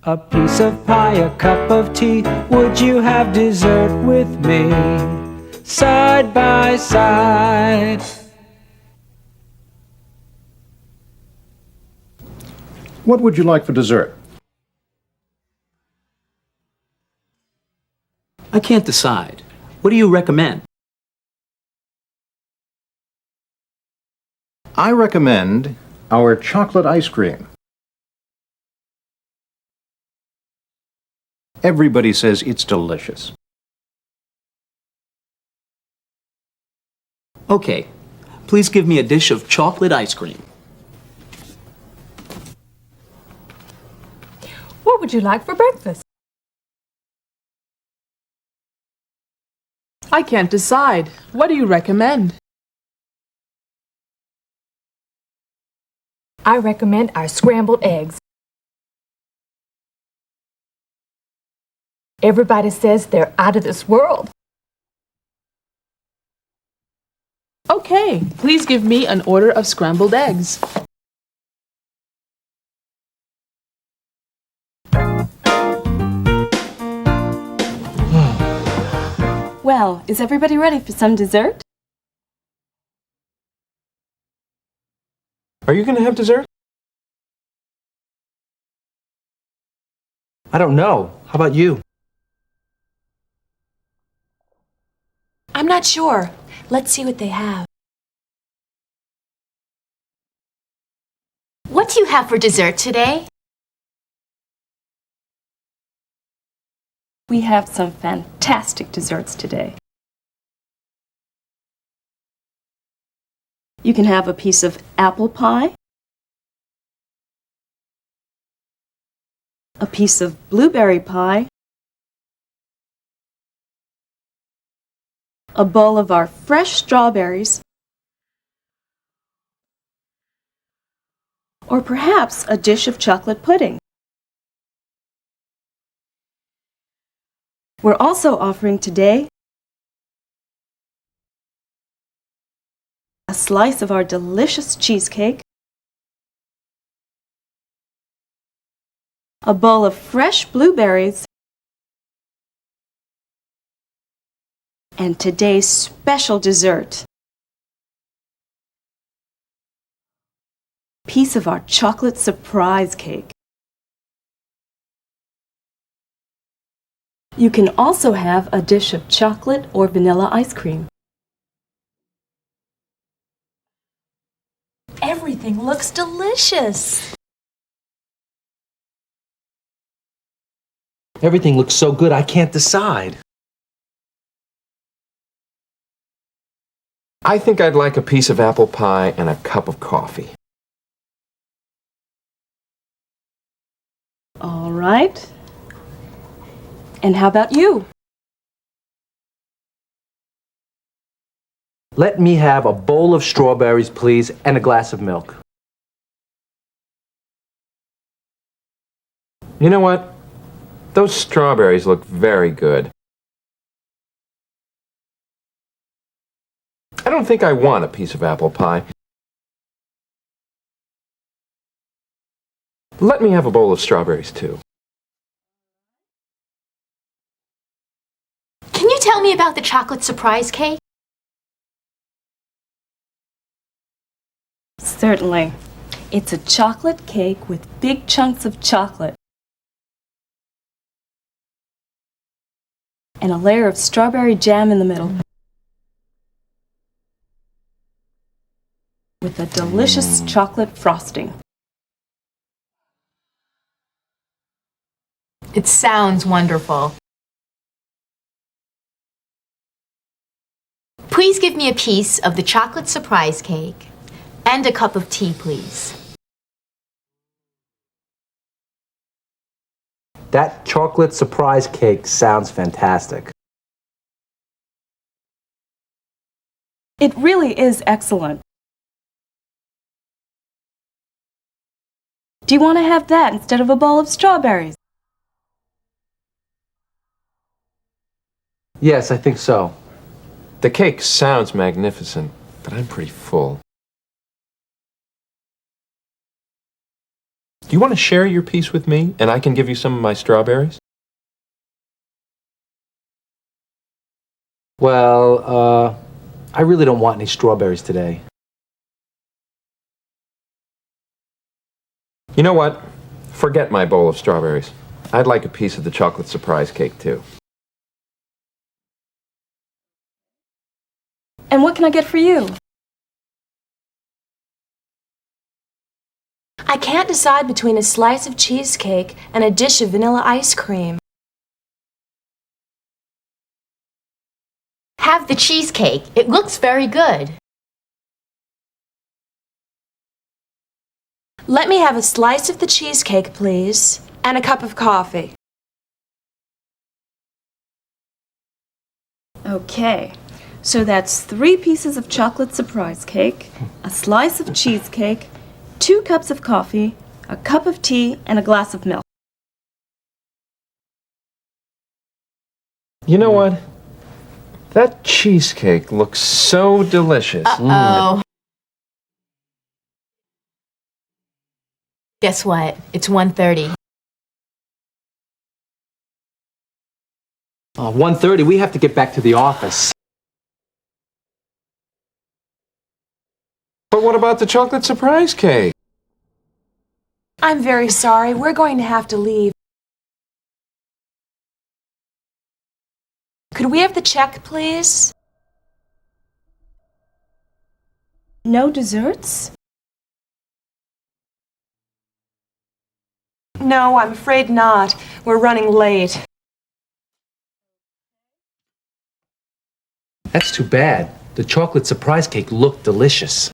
A piece of pie, a cup of tea. Would you have dessert with me? Side by side. What would you like for dessert? I can't decide. What do you recommend? I recommend our chocolate ice cream. Everybody says it's delicious. Okay, please give me a dish of chocolate ice cream. What would you like for breakfast? I can't decide. What do you recommend? I recommend our scrambled eggs. Everybody says they're out of this world. Okay, please give me an order of scrambled eggs. Well, is everybody ready for some dessert? Are you going to have dessert? I don't know. How about you? I'm not sure. Let's see what they have. What do you have for dessert today? We have some fantastic desserts today. You can have a piece of apple pie, a piece of blueberry pie, a bowl of our fresh strawberries, or perhaps a dish of chocolate pudding. We're also offering today a slice of our delicious cheesecake, a bowl of fresh blueberries, and today's special dessert, a piece of our chocolate surprise cake. You can also have a dish of chocolate or vanilla ice cream. Everything looks delicious. Everything looks so good, I can't decide. I think I'd like a piece of apple pie and a cup of coffee. All right. And how about you? Let me have a bowl of strawberries, please, and a glass of milk. You know what? Those strawberries look very good. I don't think I want a piece of apple pie. Let me have a bowl of strawberries, too. Can you tell me about the chocolate surprise cake? Certainly. It's a chocolate cake with big chunks of chocolate and a layer of strawberry jam in the middle with a delicious chocolate frosting. It sounds wonderful. Please give me a piece of the chocolate surprise cake and a cup of tea, please. That chocolate surprise cake sounds fantastic. It really is excellent. Do you want to have that instead of a bowl of strawberries? Yes, I think so. The cake sounds magnificent, but I'm pretty full. you want to share your piece with me, and I can give you some of my strawberries? Well, I really don't want any strawberries today. You know what? Forget my bowl of strawberries. I'd like a piece of the chocolate surprise cake, too. And what can I get for you? I can't decide between a slice of cheesecake and a dish of vanilla ice cream. Have the cheesecake. It looks very good. Let me have a slice of the cheesecake, please, and a cup of coffee. Okay, so that's 3 pieces of chocolate surprise cake, a slice of cheesecake, 2 cups of coffee, a cup of tea, and a glass of milk. You know what? That cheesecake looks so delicious. Uh-oh. Guess what? It's 1:30. 1:30, we have to get back to the office. But what about the chocolate surprise cake? I'm very sorry. We're going to have to leave. Could we have the check, please? No desserts? No, I'm afraid not. We're running late. That's too bad. The chocolate surprise cake looked delicious.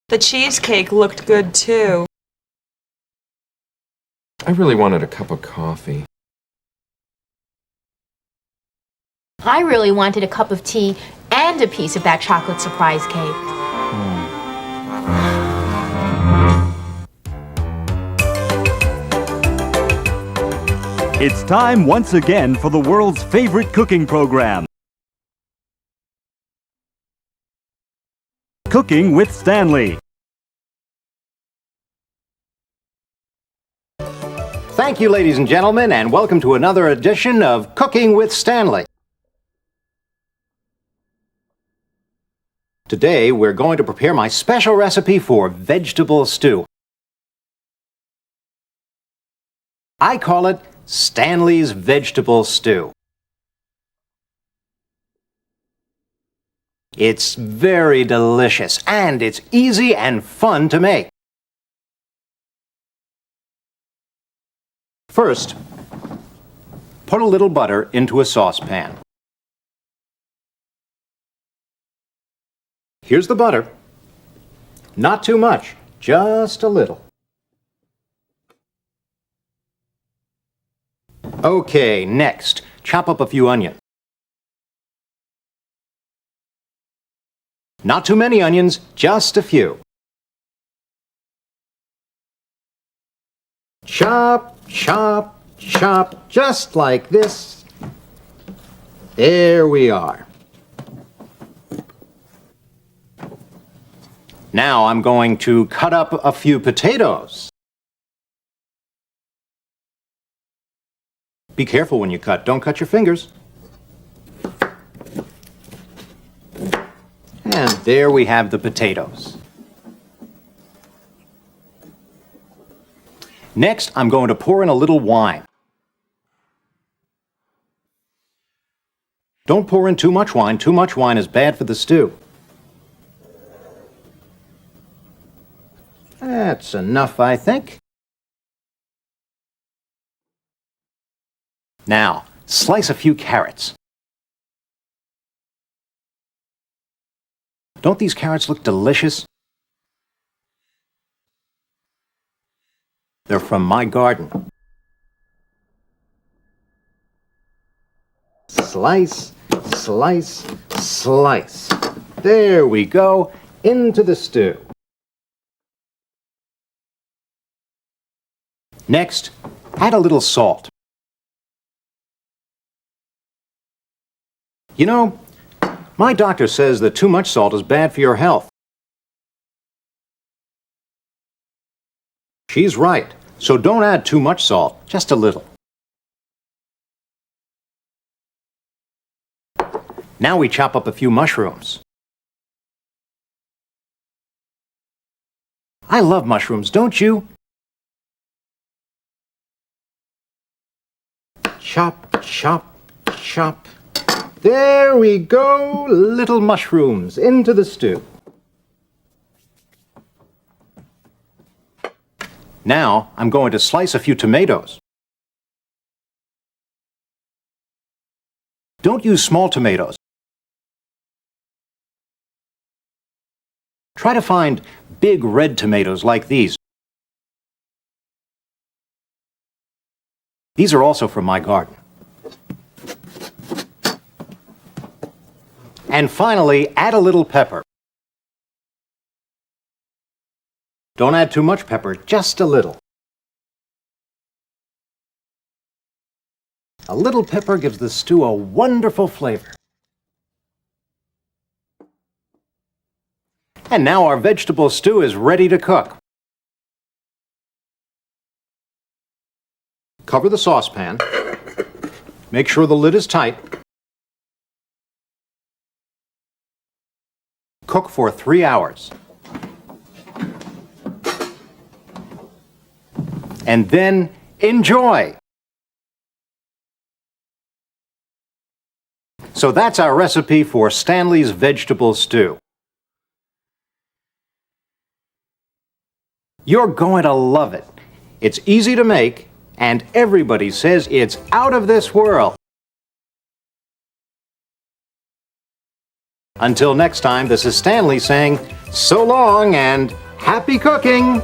The cheesecake looked good, too. I really wanted a cup of coffee. I really wanted a cup of tea and a piece of that chocolate surprise cake. It's time once again for the world's favorite cooking program. Cooking with Stanley. Thank you, ladies and gentlemen, and welcome to another edition of Cooking with Stanley. Today, we're going to prepare my special recipe for vegetable stew. I call it Stanley's Vegetable Stew. It's very delicious, and it's easy and fun to make. First, put a little butter into a saucepan. Here's the butter. Not too much, just a little. Okay, next, chop up a few onions. Not too many onions, just a few. Chop, chop, chop, just like this. There we are. Now I'm going to cut up a few potatoes. Be careful when you cut. Don't cut your fingers. And there we have the potatoes. Next, I'm going to pour in a little wine. Don't pour in too much wine. Too much wine is bad for the stew. That's enough, I think. Now, slice a few carrots. Don't these carrots look delicious? They're from my garden. Slice, slice, slice. There we go, into the stew. Next, add a little salt. You know, my doctor says that too much salt is bad for your health. She's right. So don't add too much salt, just a little. Now we chop up a few mushrooms. I love mushrooms, don't you? Chop, chop, chop. There we go, little mushrooms into the stew. Now I'm going to slice a few tomatoes. Don't use small tomatoes. Try to find big red tomatoes like these. These are also from my garden. And finally, add a little pepper. Don't add too much pepper, just a little. A little pepper gives the stew a wonderful flavor. And now our vegetable stew is ready to cook. Cover the saucepan. Make sure the lid is tight. Cook for 3 hours. And then enjoy! So that's our recipe for Stanley's vegetable stew. You're going to love it. It's easy to make, and everybody says it's out of this world. Until next time, this is Stanley saying so long and happy cooking!